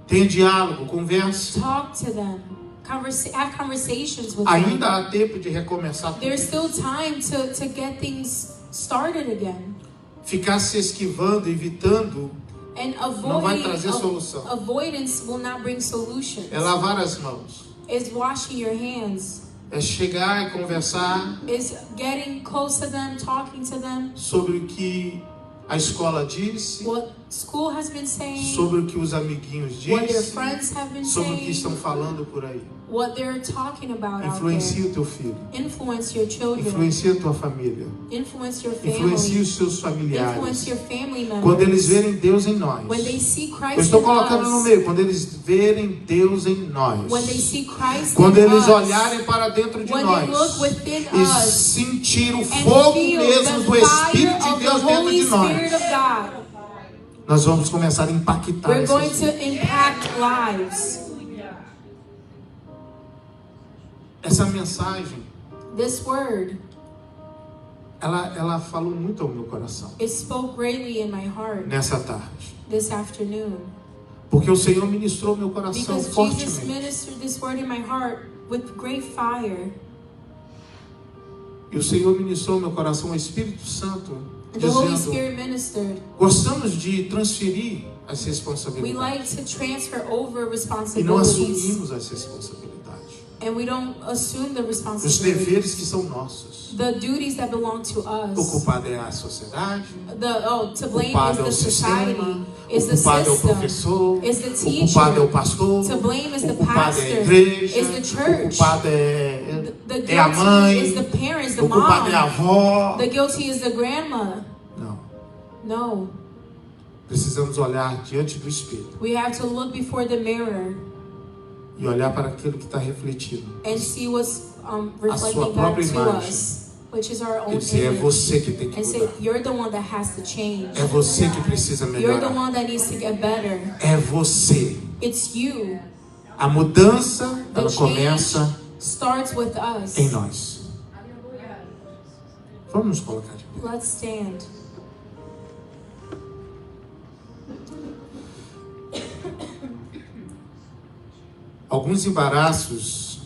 Tenha diálogo, converse. Talk to them. Have conversations with them. Ainda há tempo de recomeçar tudo. There's still time to get things started again. Ficar se esquivando, evitando, And não vai trazer solução. avoidance will not bring solutions. É lavar as mãos. It's washing your hands. É chegar e conversar Is getting close to them, talking to them. sobre o que a escola disse, What school has been saying. sobre o que os amiguinhos What their dizem, friends have been sobre o que saying. estão falando por aí. What they're talking about out Influencie there. o teu filho. Influence your children. Influencie a tua família. Influence your Influencie family. os seus Influence familiares. your family members. Quando eles verem Deus em nós. When they see Eu Christ estou in colocando no us. meio. Quando eles verem Deus em nós. When they see Christ Quando in eles us. olharem para dentro de When nós. they look within E us. sentir o And fogo feel mesmo the do fire Espírito de of the Deus dentro Holy de nós. Spirit of God. Nós vamos começar a impactar We're going essas to impact lives. Essa mensagem, This word, ela falou muito ao meu coração it spoke greatly in my heart nessa tarde. this afternoon. Porque o Senhor ministrou meu coração Because Jesus fortemente. ministered this word in my heart with great fire. E o Senhor ministrou meu coração, o Espírito Santo, The Holy dizendo: Spirit ministered. gostamos de transferir as We responsabilidades like to transfer over e não responsibilities. assumimos as responsabilidades. And we don't assume the Os responsibilities. deveres que são nossos. The duties that belong to O us. culpado é a sociedade, To o blame culpado é o is the society, sistema, is o the culpado é o system, professor, is the o culpado é o teacher. pastor, To blame is the o culpado é a pastor, igreja, is the o church. culpado The é a guilty mãe, is the parents, the o culpado é a mom. avó. The guilty is the grandma. Não, No. precisamos olhar diante do espelho We have to look before the mirror e olhar para aquilo que está refletindo. and see what's sua reflecting God própria to imagem. us, which is our E own dizer, é image. você que tem que And say, mudar. you're the one that has to change. É você que precisa You're the melhorar. one that needs to get better. É você. It's you. A mudança, The ela change começa starts with us. em nós. Vamos nos colocar de pé. Let's stand. Alguns embaraços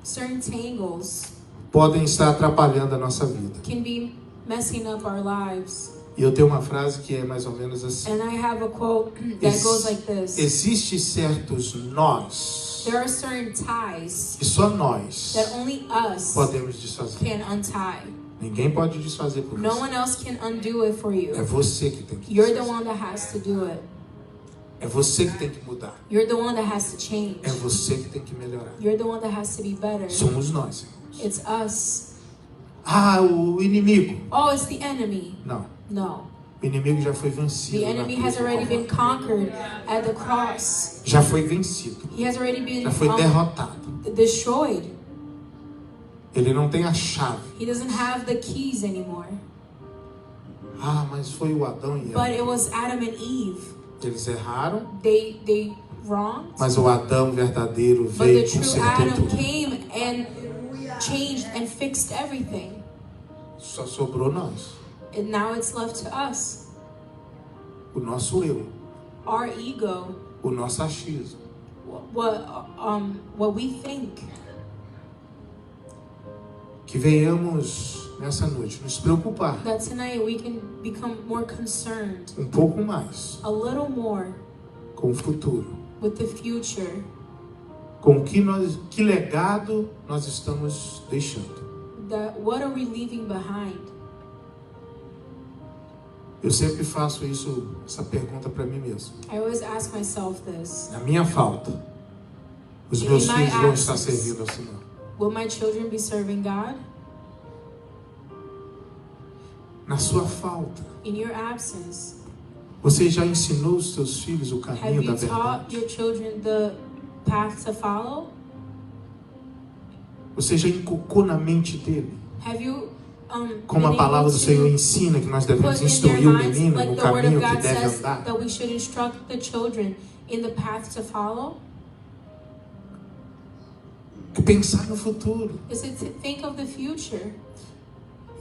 Certain tangles podem estar atrapalhando a nossa vida. can be messing up our lives. E eu tenho uma frase que é mais ou menos assim. And I have a quote that goes like this. Existem certos nós There are certain ties que só nós that only us podemos desfazer. can untie. Ninguém pode desfazer por No você. one else can undo it for É you. você que tem que You're the desfazer. one that has to do it. É você que tem que mudar. You're the one that has to change. É você que tem que melhorar. You're the one that has to be better. Somos nós, irmãos. It's us. Ah, o inimigo. Oh, it's the enemy. Não. No. O inimigo já foi vencido. The na enemy cruz has do already been Calvário. conquered at the cross. Já foi vencido. He has already been Já foi derrotado. destroyed. Ele não tem a chave. He doesn't have the keys anymore. Ah, mas foi o Adão e But Eva. it was Adam and Eve. Eles erraram, They wronged. mas o Adão verdadeiro But the veio e true consertou Adam tudo. came and changed and fixed everything. Só sobrou nós. And now it's left to us. O nosso eu. Our ego. O nosso achismo. What we think. Que venhamos nessa noite nos preocupar That tonight we can become more concerned. um pouco mais A little more com o futuro. with the future. Com que legado nós estamos deixando. That what are we leaving behind? Eu sempre faço essa pergunta para mim mesmo. I always ask myself this. Na minha falta, os meus In my filhos vão estar absence. servindo ao Senhor. Will my children be serving God? Na sua falta, In your absence, você já ensinou os seus filhos o have caminho da you taught verdade? your children the path to follow? Você já inculcou na mente dele? Have you Como a been palavra able do Senhor to ensina que nós devemos put in their instruir o minds, menino like no the word caminho of que God deve says, andar? that we should instruct the children in the path to follow? Pensar no futuro. Is it to think of the future?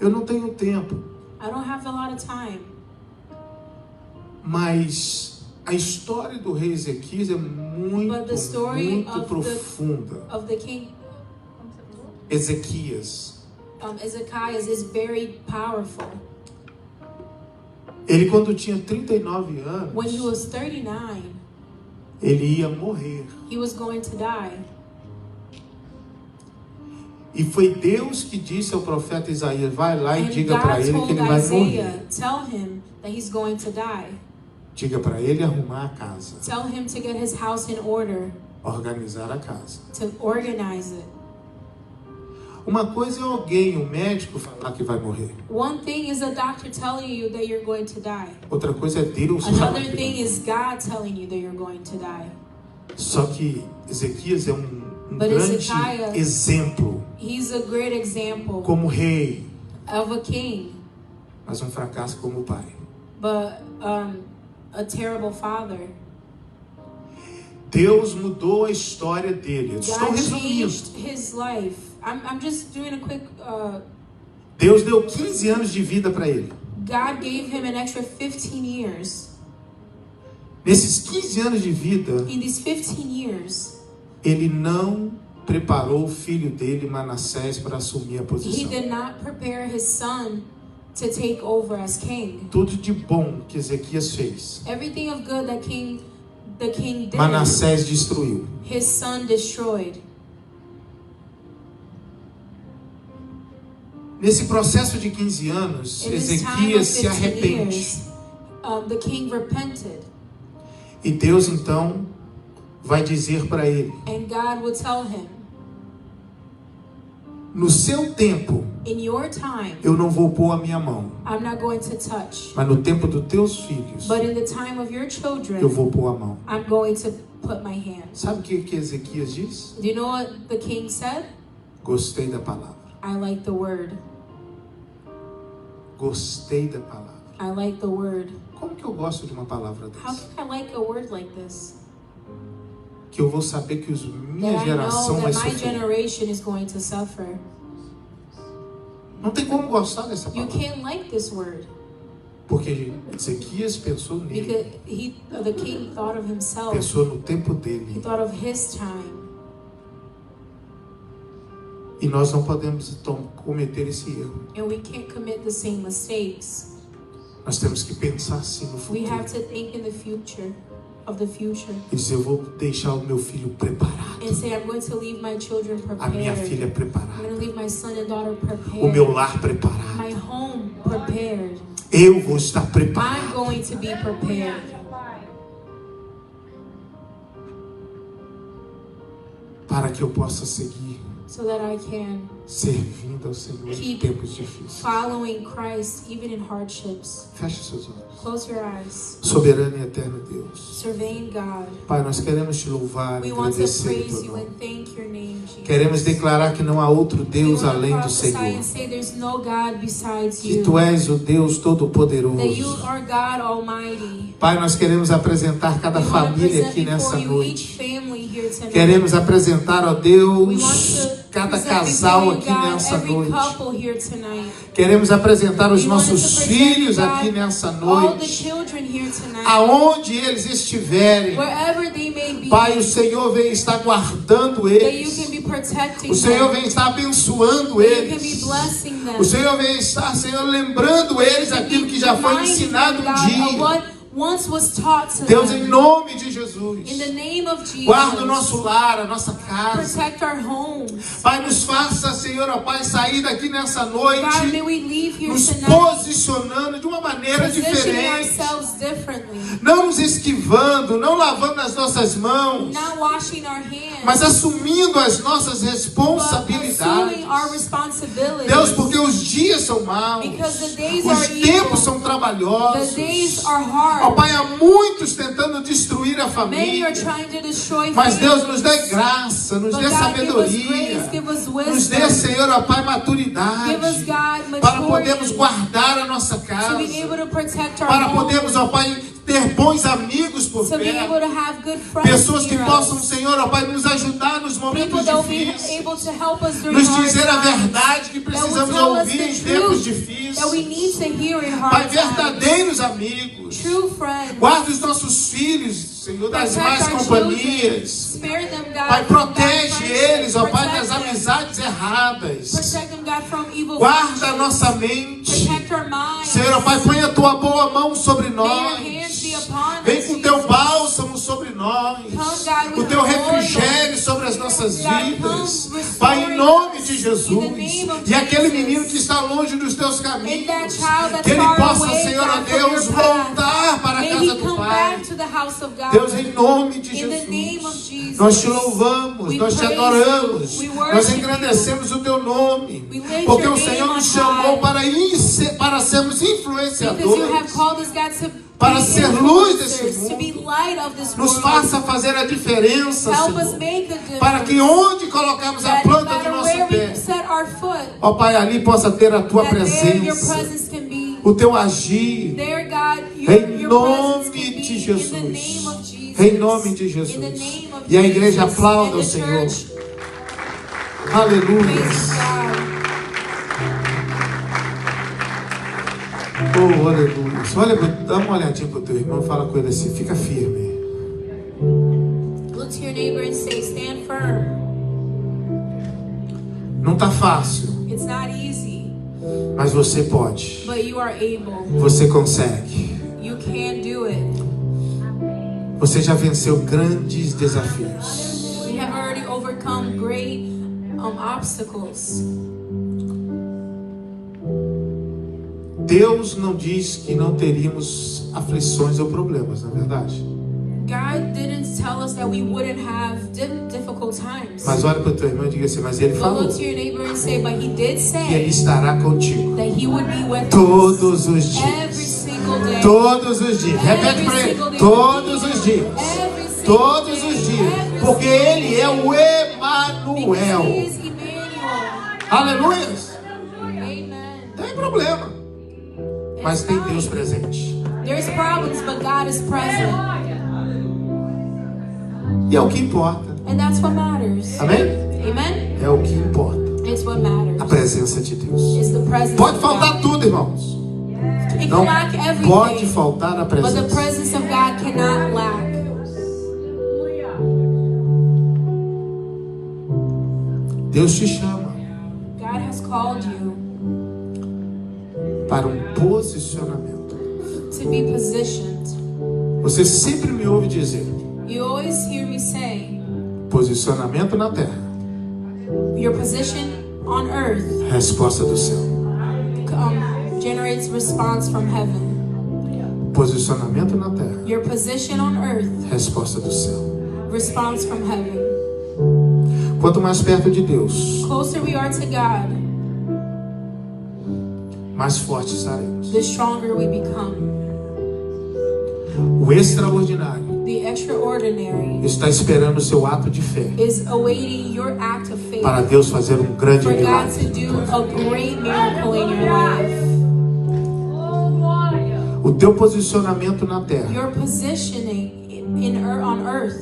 Eu não tenho tempo, I don't have a lot of time. mas a história do rei Ezequias é But the story muito of profunda. Of the king Ezequias. Ezekiah is very powerful. Ele, quando tinha 39 anos, When he was 39, ele ia morrer. he was going to die. E foi Deus que disse ao profeta Isaías: vai lá e And diga para God ele que told ele vai morrer. Isaiah, tell him that he's going to die. Diga para ele arrumar a casa, Tell him to get his house in order, organizar a casa. to organize it. Uma coisa é alguém, um médico, falar que vai morrer. One thing is a doctor telling you that you're going to die. Outra coisa é Deus falar Another que thing vai is God telling you that you're going to die. morrer. Só que Ezequias é um But grande Ezekiah- exemplo He's a great example como rei, of a king, mas um fracasso como pai. but a terrible father. Deus mudou a história dele. Eu estou God resumindo. changed his life. I'm just doing a quick. Deus deu 15 anos de vida para ele. God gave him an extra 15 years. Nesses 15 anos de vida, In these 15 years, ele não preparou o filho dele, Manassés, para assumir a he posição. did not prepare his son to take over as king. Tudo de bom que Ezequias fez, Everything of good that the king did, Manassés destruiu. his son destroyed. Nesse processo de 15 anos, In this time of Ezequias se 15 arrepende. years, the king repented. E Deus então vai dizer para ele: And God will tell him, no seu tempo, in your time, eu não vou pôr a minha mão, I'm not going to touch. mas no tempo dos teus filhos, But in the time of your eu children, vou pôr a mão. I'm going to put my hand. Sabe o que Ezequias diz? Do you know what the king said? Gostei da palavra. I like the word. Gostei da palavra. I like the word. Como que eu gosto de uma palavra How dessa? can I like a word like this? Que eu vou saber que minha That I geração know vai that my sofrer. generation is going to suffer. Não tem como gostar dessa You palavra. can't like this word. Porque Ezequias pensou nele. Because the king thought of himself. Pensou no tempo He dele. thought of his time. E nós não podemos cometer esse erro. And we can't commit the same mistakes. Nós temos que pensar assim no We have futuro. to think in the future. E dizer, eu vou deixar o meu filho preparado. And say, I'm going to leave my children A prepared. minha filha I'm preparada. going to leave my son and daughter prepared. O meu lar preparado. My home prepared. Eu vou estar I'm preparado. going to be prepared. Para que eu possa seguir So that I can servindo ao Senhor em keep tempos difíceis. following Christ even in hardships. Feche seus olhos. Close your eyes. Soberano e eterno Deus. Surveying God. Pai, nós queremos te louvar e We want to agradecer o praise teu you nome. and thank your name, Jesus. Queremos declarar que não há outro We Deus want to além do prophesy Senhor. and say there's no God besides Que you. tu és o Deus That you Todo-Poderoso. are God Almighty. Pai, nós queremos apresentar cada We want to família present aqui nessa before you each noite. family here tonight. Queremos apresentar, ó We Deus, want to cada present casal before you, aqui God, nessa every noite. couple here tonight. Queremos apresentar os We want nossos to present, filhos God, aqui nessa all the noite. children here tonight. Aonde eles estiverem. Wherever they may be. Pai, o Senhor vem estar guardando That you can eles. be protecting O Senhor them. vem estar abençoando That you can be eles. blessing them. O Senhor vem estar, Senhor, lembrando eles aquilo que já foi ensinado um dia. Once was taught to Deus, them. em nome de Jesus, In the name of Jesus. guarda o nosso lar, a nossa casa. Protect our homes. Pai, nos faça, Senhor, ó Pai, sair daqui nessa noite, God, may we leave here nos tonight posicionando de uma maneira positioning diferente. ourselves differently. Não nos esquivando, não lavando as nossas mãos, Not washing our hands. mas assumindo as nossas But responsabilidades. assuming our responsibilities. Deus, porque os dias são maus, Because the days os are tempos evil. são trabalhosos. The days are hard. Ó Pai, há muitos tentando destruir a Many família. are trying to destroy Mas Deus families. nos dê graça, nos But dê God, sabedoria, give us nos dê, wisdom. Senhor, ó Pai, maturidade, Give us, God, para podermos maturity. guardar a nossa To casa, be able to protect our para home. podermos, ó Pai, ter bons amigos por To be able perto, to have good friends pessoas que near possam, us. Senhor, ó Pai, nos ajudar nos momentos People that will be difíceis, able to help us during nos hard dizer a times. verdade que That will precisamos tell us ouvir the em tempos truth difíceis. that we need to hear in Pai, hard times. verdadeiros amigos. True friends. Guarda os nossos filhos, Senhor, das Protect más our companhias. Spare them, God, Pai, from bad protege friendships. eles, ó Pai, das Protect them. amizades erradas. Protect them, God, from evil Guarda a friendships. nossa mente. Protect our minds. Senhor, ó Pai, põe a tua boa mão sobre May your nós. hands be upon Vem us, com o teu Jesus. bálsamo sobre nós. Come, God, O with teu your refrigério oil. sobre as nossas God, come vidas. restoring Pai, em nome us. de In Jesus. the name of E aquele Jesus. menino que está longe dos teus And that caminhos, child that's que ele far possa, away, Senhor, ó God, from Deus, your path. voltar para a May casa he do come Pai. back to the house of God. Deus, em nome de In the name of Jesus, Jesus. nós te louvamos, We nós te praise adoramos, you. We nós worship engrandecemos o teu nome, We lift porque your o Senhor name nos on chamou high. para sermos Because you have influenciadores, called us, God, to para be ser luz desse influencers, to be mundo. light of this Nos world. faça fazer a diferença, Help us Senhor, make a difference. para que onde colocarmos a That no planta do matter nosso where we pé, set our foot, ó Pai, ali possa ter a tua that there your presença, presence can be. o teu agir, There, God, em your presence nome can de be. Jesus. In the name of Jesus. Em nome de In the Jesus. name of E a igreja Jesus. aplauda And o the Senhor. church Aleluia. praises God. Oh, aleluia. Olha, dá uma olhadinha pro teu irmão, fala com ele assim, fica firme. Look to your neighbor and say, stand firm. Não tá fácil, It's not easy, mas você pode. but you are able. Você consegue. You can do it. Você já venceu grandes desafios. We have already overcome great obstacles. Deus não diz que não teríamos aflições ou problemas, na verdade. God didn't tell us that we wouldn't have difficult times. Mas olha para o teu irmão e diga assim, mas ele But falou look to your neighbor and say, but he did que ele say estará contigo that he would be with us todos os every dias. single day. Todos os dias. Repete para ele. Todos os dias. Every single Todos day. os dias. Every Porque single ele é o Because Emanuel. he is Emmanuel. Aleluia. Amen. Tem problema, mas It's tem fine. Deus presente. There's problems, but God is present. E é o que importa. And that's what matters. Amém? Amen? É o que importa. It's what matters. A presença de Deus. It's the presence Pode of faltar God. tudo, irmãos. It Não can lack everything, pode faltar a but the presença. presence of God cannot lack. Deus te chama God has called you para um posicionamento. to be positioned. Você sempre me ouve dizer: You always hear me say, posicionamento na terra, your position on earth resposta do céu. Generates response from heaven. Posicionamento na terra, Your position on earth, resposta do céu. response from heaven. Quanto mais perto de Deus, Closer we are to God, mais forte estaremos. the stronger we become. O extraordinário The extraordinary está esperando o seu ato de fé is awaiting your act of faith para Deus fazer um grande for God milagre. to do a great miracle in your life. O teu posicionamento na terra. Your positioning on earth.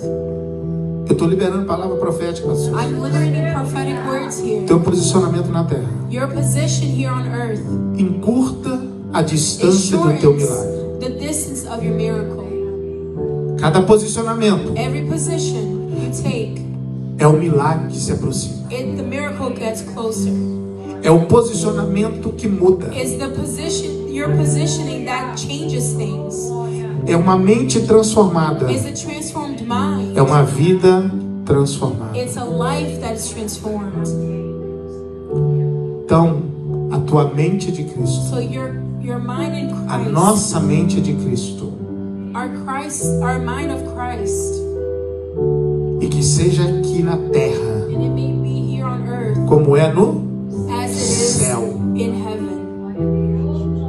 Eu estou liberando palavra profética para vocês. I'm liberating prophetic words here. Teu posicionamento na terra Your position here on earth encurta a it distância do teu shortens milagre. the distance of your miracle. Cada posicionamento Every position you take, é o milagre que se aproxima. the miracle gets closer. É o posicionamento que muda. It's the position, your positioning that changes things. É uma mente transformada. It's a transformed mind. É uma vida transformada. It's a life that is transformed. Então, a tua mente de Cristo, So your mind in a Christ, nossa mente de Cristo, our mind of Christ, e que seja aqui na terra, and it may be here on earth como é no as it is céu. in heaven.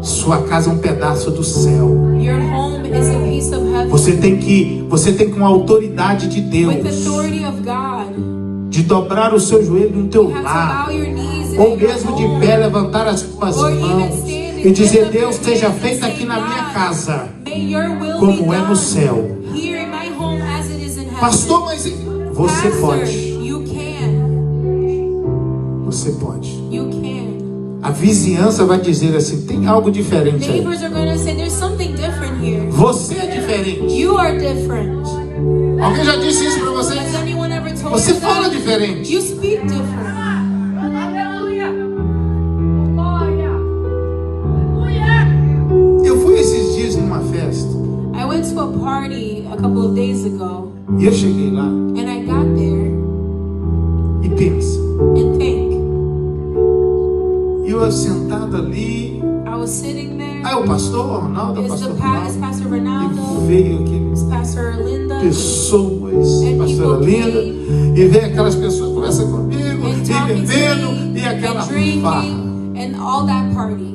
Sua casa é um pedaço do céu. Your home is a piece of heaven. Você tem com a autoridade de Deus With authority of God, de dobrar o seu joelho no teu you have to lar, bow your knees ou in your mesmo de home. pé levantar as tuas Or even mãos standing, e dizer: lift up Deus, your seja hands and feito say, aqui na minha God, casa may your will como be é no done céu. here in my home as it is in heaven. Pastor, mas você Pastor, pode. you can. Você pode. You can. A vizinhança vai dizer assim: tem algo diferente aí. Neighbors are going to say there's something different here. Você é diferente. You are different. Alguém já disse isso para Has vocês? anyone ever told Você you fala that? diferente. You speak different. Eu fui esses dias numa festa I went to a party a couple of days ago, e eu cheguei lá and I got there e pensa. and think. Eu sentado ali, I was sitting there. aí o pastor Ronaldo, o Is pastor Pastor Ronaldo, Ronaldo? e veio aqui Is Pastor Linda? pessoas, And pastora people Linda, came. e veio aquelas pessoas conversando comigo, And e talking to bebendo, me, e aquela and drinking, farra. and all that party.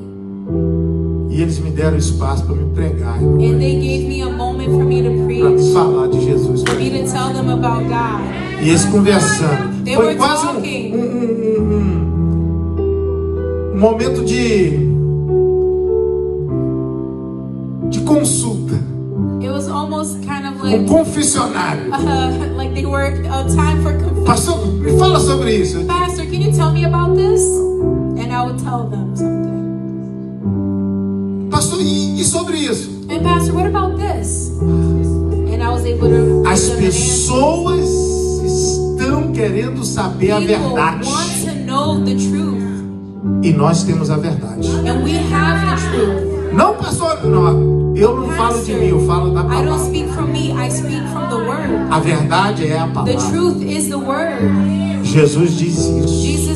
E eles me deram espaço para me pregar, And they gave me a moment for me to para me preach, falar de Jesus. for me to tell them about God. E eles conversando. They Foi were quase talking. um momento de consulta, It was almost kind of like confessionário. like they were a time for confession. Pastor, me fala sobre isso. Pastor, can you tell me about this? And I would tell them something. Pastor, e sobre isso? And Pastor, what about this? And I was able to As give them an answer. pessoas estão querendo saber a People verdade. want to know the truth, E nós temos a verdade. and we have the truth. Não, pastor, não, eu não falo de mim, eu falo da I don't palavra. speak from me, I speak from the word. A verdade é a The palavra. truth is the word. Jesus disse isso. Jesus